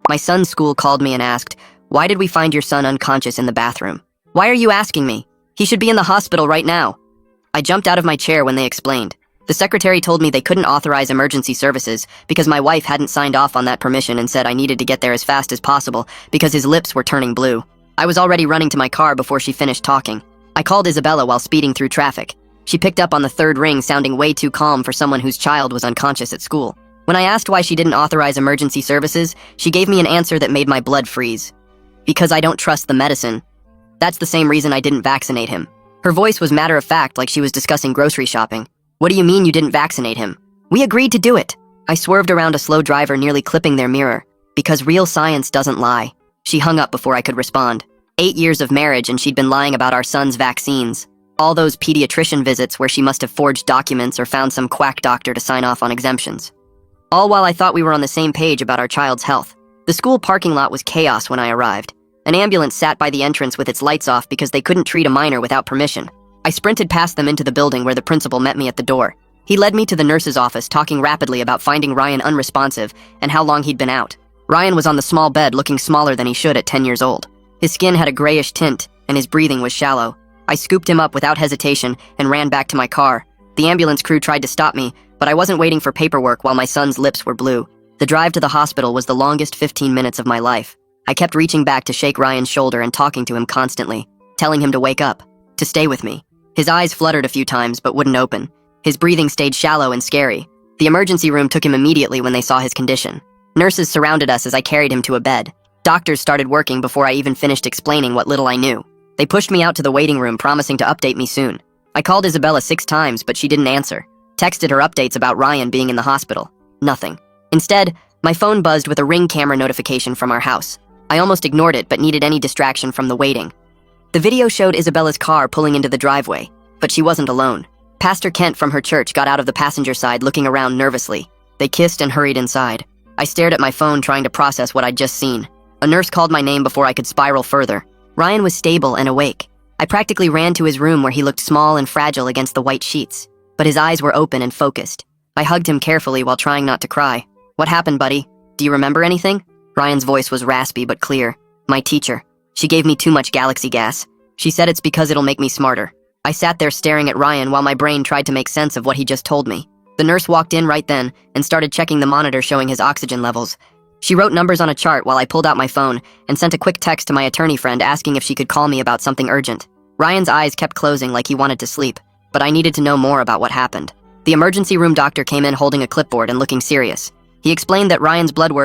My son's school called me and asked, "Why did we find your son unconscious in the bathroom?" "Why are you asking me? He should be in the hospital right now." I jumped out of my chair when they explained. The secretary told me they couldn't authorize emergency services because my wife hadn't signed off on that permission and said I needed to get there as fast as possible because his lips were turning blue. I was already running to my car before she finished talking. I called Isabella while speeding through traffic. She picked up on the third ring, sounding way too calm for someone whose child was unconscious at school. When I asked why she didn't authorize emergency services, she gave me an answer that made my blood freeze. Because I don't trust the medicine. That's the same reason I didn't vaccinate him. Her voice was matter-of-fact, like she was discussing grocery shopping. "What do you mean you didn't vaccinate him?" "We agreed to do it." I swerved around a slow driver, nearly clipping their mirror. "Because real science doesn't lie." She hung up before I could respond. 8 years of marriage and she'd been lying about our son's vaccines. All those pediatrician visits where she must have forged documents or found some quack doctor to sign off on exemptions. All while I thought we were on the same page about our child's health. The school parking lot was chaos when I arrived. An ambulance sat by the entrance with its lights off because they couldn't treat a minor without permission. I sprinted past them into the building where the principal met me at the door. He led me to the nurse's office, talking rapidly about finding Ryan unresponsive and how long he'd been out. Ryan was on the small bed, looking smaller than he should at 10 years old. His skin had a grayish tint, and his breathing was shallow. I scooped him up without hesitation and ran back to my car. The ambulance crew tried to stop me, but I wasn't waiting for paperwork while my son's lips were blue. The drive to the hospital was the longest 15 minutes of my life. I kept reaching back to shake Ryan's shoulder and talking to him constantly, telling him to wake up, to stay with me. His eyes fluttered a few times but wouldn't open. His breathing stayed shallow and scary. The emergency room took him immediately when they saw his condition. Nurses surrounded us as I carried him to a bed. Doctors started working before I even finished explaining what little I knew. They pushed me out to the waiting room, promising to update me soon. I called Isabella 6 times, but she didn't answer. Texted her updates about Ryan being in the hospital. Nothing. Instead, my phone buzzed with a Ring camera notification from our house. I almost ignored it, but needed any distraction from the waiting. The video showed Isabella's car pulling into the driveway, but she wasn't alone. Pastor Kent from her church got out of the passenger side, looking around nervously. They kissed and hurried inside. I stared at my phone, trying to process what I'd just seen. A nurse called my name before I could spiral further. Ryan was stable and awake. I practically ran to his room where he looked small and fragile against the white sheets, but his eyes were open and focused. I hugged him carefully while trying not to cry. "What happened, buddy? Do you remember anything?" Ryan's voice was raspy but clear. "My teacher. She gave me too much galaxy gas. She said it's because it'll make me smarter." I sat there staring at Ryan while my brain tried to make sense of what he just told me. The nurse walked in right then and started checking the monitor showing his oxygen levels. She wrote numbers on a chart while I pulled out my phone and sent a quick text to my attorney friend asking if she could call me about something urgent. Ryan's eyes kept closing like he wanted to sleep, but I needed to know more about what happened. The emergency room doctor came in holding a clipboard and looking serious. He explained that Ryan's blood work